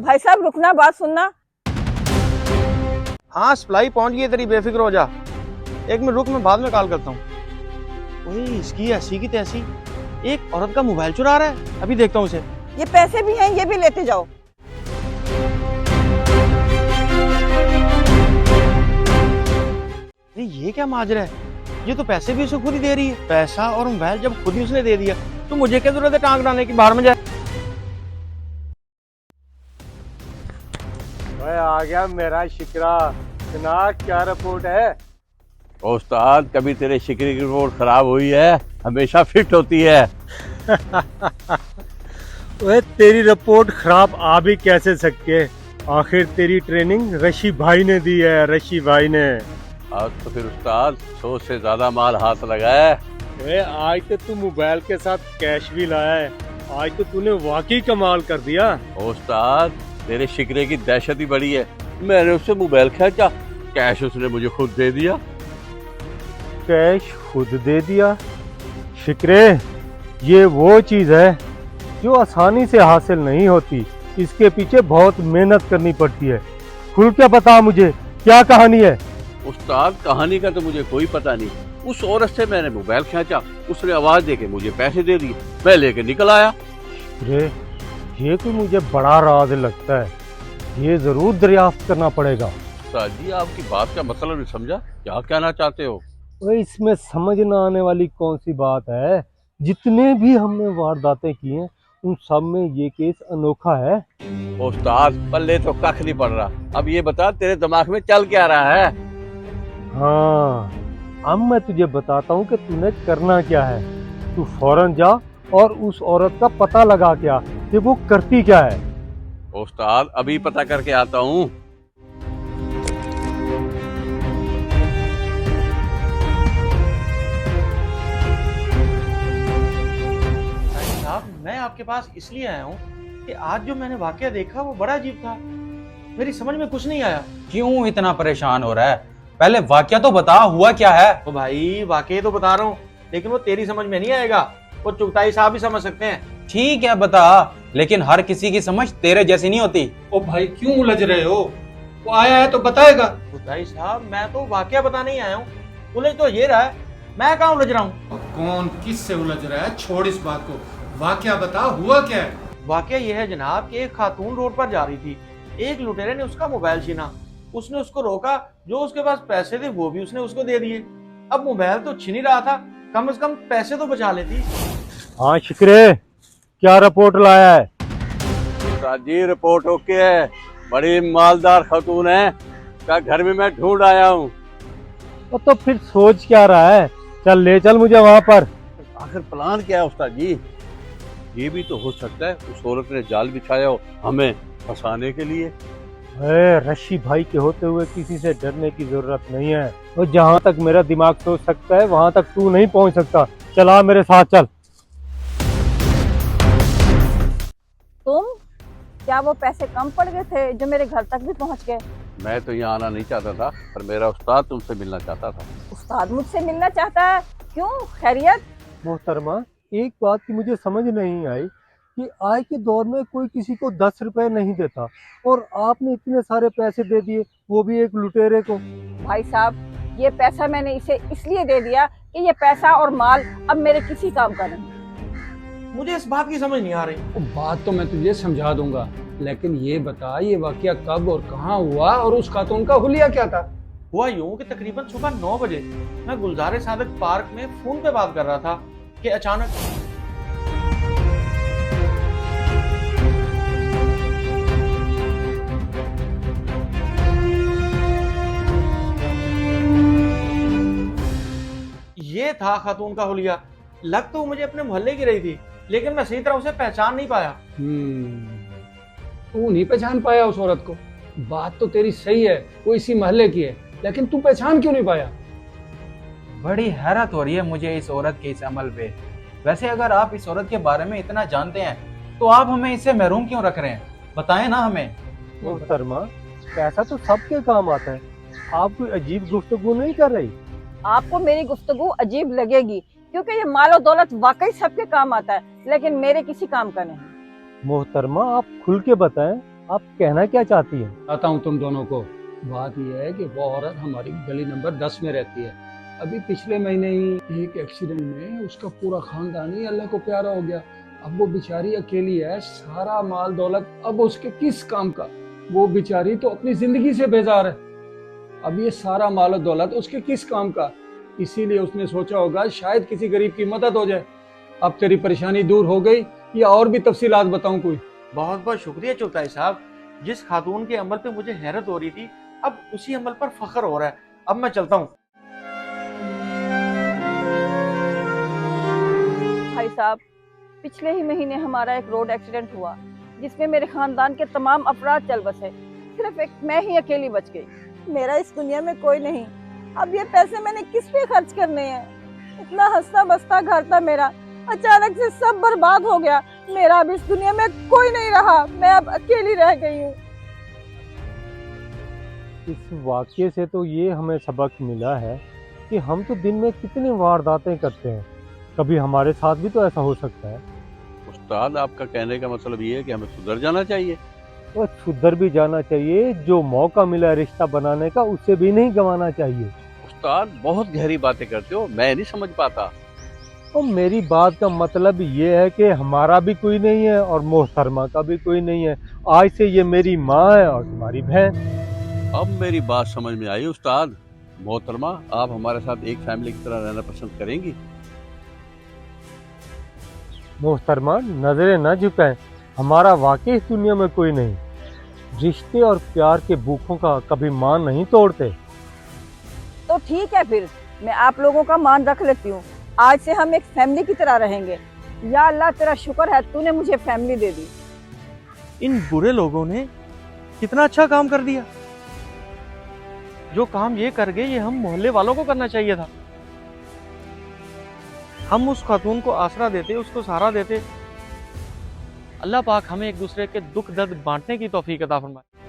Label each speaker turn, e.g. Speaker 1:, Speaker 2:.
Speaker 1: भाई साहब रुकना, बात सुनना।
Speaker 2: हाँ सप्लाई पहुंच गई तेरी, बेफिक्र हो जा। एक मिनट रुक, मैं बाद में कॉल करता हूँ। ओए इसकी ऐसी की तैसी एक औरत का मोबाइल चुरा रहा है, अभी देखता हूँ उसे।
Speaker 1: ये पैसे भी हैं, ये भी लेते जाओ।
Speaker 2: ये क्या माजरा है? ये तो पैसे भी उसे खुद ही दे रही है। पैसा और मोबाइल जब खुद ही उसने दे दिया तो मुझे क्या जरूरत है टांग डालने की, बाहर में जाए।
Speaker 3: मैं आ गया मेरा शिकरा। सुना क्या रिपोर्ट है?
Speaker 4: उस्ताद कभी तेरे शिकरी की रिपोर्ट खराब हुई है? हमेशा फिट होती है।
Speaker 3: ओए तेरी रिपोर्ट खराब आ भी कैसे सकती? आखिर तेरी ट्रेनिंग रशी भाई ने दी है, रशी भाई ने।
Speaker 4: आज तो फिर उस्ताद सोच से ज्यादा माल हाथ लगा है।
Speaker 3: ओए आज तो तू मोबाइल के साथ कैश भी लाया है। आज तो तूने वाकई कमाल कर दिया।
Speaker 4: उस्ताद तेरे शिकरे की दहशत ही बड़ी है। मैंने उससे मोबाइल खींचा, कैश उसने मुझे खुद दे दिया।
Speaker 3: कैश खुद दे दिया? शिकरे, ये वो चीज है जो आसानी से हासिल नहीं होती। इसके पीछे बहुत मेहनत करनी पड़ती है। खुल के बता मुझे, क्या कहानी है?
Speaker 4: उस्ताद कहानी का तो मुझे कोई पता नहीं। उस औरत से मैंने मोबाइल खींचा, उसने आवाज देके मुझे पैसे दे दिए, मैं लेके निकल आया।
Speaker 3: अरे ये कोई मुझे बड़ा राज लगता है, ये जरूर दरियाफ्त करना पड़ेगा।
Speaker 4: उस्ताद जी आपकी बात का मतलब नहीं समझा, क्या कहना चाहते हो?
Speaker 3: ओए इसमें समझ ना आने वाली कौन सी बात है? जितने भी हमने वारदातें की हैं उन सब में ये केस अनोखा है।
Speaker 4: उस्ताद पल्ले तो कख नहीं पड़ रहा। अब ये बता तेरे दिमाग में चल क्या रहा है?
Speaker 3: हाँ अब मैं तुझे बताता हूँ कि तूने करना क्या है। तू फौरन जा और उस औरत का पता लगा क्या कि वो करती क्या है।
Speaker 4: उस्ताद अभी पता करके आता हूँ।
Speaker 2: साहब मैं आपके पास इसलिए आया हूँ कि आज जो मैंने वाकया देखा वो बड़ा अजीब था, मेरी समझ में कुछ नहीं आया।
Speaker 5: क्यों इतना परेशान हो रहा है? पहले वाकया तो बता, हुआ क्या है?
Speaker 2: तो भाई वाकई तो बता रहा हूँ, लेकिन वो तेरी समझ में नहीं आएगा, वो चुगताई साहब भी समझ सकते हैं।
Speaker 5: ठीक है बता, लेकिन हर किसी की समझ तेरे जैसी नहीं होती।
Speaker 6: ओ भाई क्यों उलझ रहे हो? वो आया है तो बताएगा।
Speaker 2: चुगताई साहब मैं तो वाकया बताने ही आया हूँ, उलझ तो ये रहा है, मैं कहाँ उलझ रहा हूँ।
Speaker 6: कौन किस से उलझ रहा है? छोड़ इस बात को, वाकया बता, हुआ क्या है?
Speaker 2: वाकया ये है जनाब कि एक खातून रोड पर जा रही थी, एक लुटेरे ने उसका मोबाइल छीना, उसने उसको रोका, जो उसके पास पैसे थे वो भी उसने उसको दे दिए। अब मोबाइल तो छीन ही रहा था, कम से कम पैसे तो बचा लेती।
Speaker 3: हाँ शिकरे, क्या रिपोर्ट लाया है?
Speaker 4: उस्ताद जी रिपोर्ट ओके है, बड़ी मालदार खातून है, का घर में मैं ढूंढ आया हूँ।
Speaker 3: तो फिर सोच क्या रहा है? चल ले चल मुझे वहां पर।
Speaker 4: आखिर प्लान क्या है उस्ताद जी? ये भी तो हो सकता है उस औरत ने जाल बिछाया हो हमें फंसाने के लिए।
Speaker 3: रशी भाई के होते हुए किसी से डरने की जरूरत नहीं है। और जहाँ तक मेरा दिमाग सोच सकता है वहां तक तू नहीं पहुंच सकता। चला मेरे साथ चल।
Speaker 1: तुम क्या वो पैसे कम पड़ गए थे जो मेरे घर तक भी पहुंच गए?
Speaker 4: मैं तो यहाँ आना नहीं चाहता था, पर मेरा उस्ताद तुमसे मिलना चाहता था।
Speaker 1: उस्ताद मुझसे मिलना चाहता है? क्यों, खैरियत?
Speaker 3: मोहतरमा, एक बात की मुझे समझ नहीं आई कि आज के दौर में कोई किसी को 10 रुपए नहीं देता और आपने इतने सारे पैसे दे दिए, वो भी एक लुटेरे को।
Speaker 1: भाई साहब ये पैसा मैंने इसे इसलिए दे दिया कि ये पैसा और माल अब मेरे किसी काम का नहीं।
Speaker 2: मुझे इस बात की समझ नहीं आ रही।
Speaker 6: बात तो मैं तुझे समझा दूंगा, लेकिन ये बता ये वाकया कब और कहाँ हुआ और उस खातून का हुलिया क्या था?
Speaker 2: हुआ यूं कि तकरीबन सुबह 9 बजे मैं गुलजार सादिक पार्क में फोन पे बात कर रहा था कि अचानक ये था खातून का हुलिया। लग तो मुझे अपने मोहल्ले की रही थी, लेकिन मैं सही तरह उसे पहचान नहीं पाया।
Speaker 6: तू नहीं पहचान पाया उस औरत को? बात तो तेरी सही है, वो इसी मोहल्ले की है, लेकिन तू पहचान क्यों नहीं पाया?
Speaker 5: बड़ी हैरत हो रही है मुझे इस औरत के इस अमल पे। वैसे अगर आप इस औरत के बारे में इतना जानते हैं तो आप हमें इससे महरूम क्यों रख रहे हैं? बताएं ना हमें।
Speaker 3: मोहतरमा, पैसा तो सबके काम आता है, आप कोई अजीब गुफ्तगू नहीं कर रही।
Speaker 1: आपको मेरी गुफ्तगू अजीब लगेगी क्योंकि ये माल और दौलत वाकई सबके काम आता है, लेकिन मेरे किसी काम का नहीं।
Speaker 3: मोहतरमा आप खुल के बताएं, आप कहना क्या चाहती हैं?
Speaker 6: बताता हूँ तुम दोनों को। बात यह है कि वो औरत हमारी गली नंबर 10 में रहती है। अभी पिछले महीने ही एक एक्सीडेंट में उसका पूरा खानदान ही अल्लाह को प्यारा हो गया। अब वो बेचारी अकेली है, सारा माल दौलत अब उसके किस काम का। वो बेचारी तो अपनी जिंदगी से बेजार है। अब ये सारा माल और दौलत उसके किस काम का। इसीलिए उसने सोचा होगा शायद किसी गरीब की मदद हो जाए। अब तेरी परेशानी दूर हो गई या और भी तफसीलात बताऊं कोई?
Speaker 2: बहुत बहुत शुक्रिया चौथाई साहब। जिस खातून के अमल पे मुझे हैरत हो रही थी, अब उसी अमल पर फख्र हो रहा है। अब मैं चलता हूँ।
Speaker 1: भाई साहब, पिछले ही महीने हमारा एक रोड एक्सीडेंट हुआ जिसमें मेरे खानदान के तमाम अफराद चल बसे। सिर्फ एक मैं ही अकेली बच गई। मेरा इस दुनिया में कोई नहीं। अब ये पैसे मैंने किस पे खर्च करने हैं? इतना हंसता बसता घर था मेरा, अचानक से सब बर्बाद हो गया। मेरा अब इस दुनिया में कोई नहीं रहा। मैं अब अकेली रह गई हूँ।
Speaker 3: इस वाक्य से तो ये हमें सबक मिला है कि हम तो दिन में कितनी वारदातें करते हैं, कभी हमारे साथ भी तो ऐसा हो सकता है।
Speaker 4: उस्ताद, आपका कहने का मतलब ये है कि हमें सुधर जाना चाहिए?
Speaker 3: तो सुधर भी जाना चाहिए। जो मौका मिला है रिश्ता बनाने का, उसे भी नहीं गंवाना चाहिए।
Speaker 4: उस्ताद, बहुत गहरी बातें करते हो, मैं नहीं समझ पाता।
Speaker 3: तो मेरी बात का मतलब ये है कि हमारा भी कोई नहीं है और मोहतरमा का भी कोई नहीं है। आज से ये मेरी माँ है और तुम्हारी बहन।
Speaker 4: अब मेरी बात समझ में आई उस्ताद। मोहतरमा, आप हमारे साथ एक फैमिली की तरह रहना पसंद करेंगी?
Speaker 3: मोहतरमा, नजरें न झुकाएं। हमारा वाकई इस दुनिया में कोई नहीं। रिश्ते और प्यार के भूखों का कभी मान नहीं तोड़ते।
Speaker 1: तो ठीक है, फिर मैं आप लोगों का मान रख लेती हूँ। आज से हम एक फैमिली की तरह रहेंगे। या अल्लाह, तेरा शुक्र है तूने मुझे फैमिली दे दी।
Speaker 2: इन बुरे लोगों ने कितना अच्छा काम कर दिया। जो काम ये कर गए, ये हम मोहल्ले वालों को करना चाहिए था। हम उस खातून को आसरा देते, उसको सहारा देते। अल्लाह पाक हमें एक दूसरे के दुख दर्द बांटने की तौफीक अता फरमाए।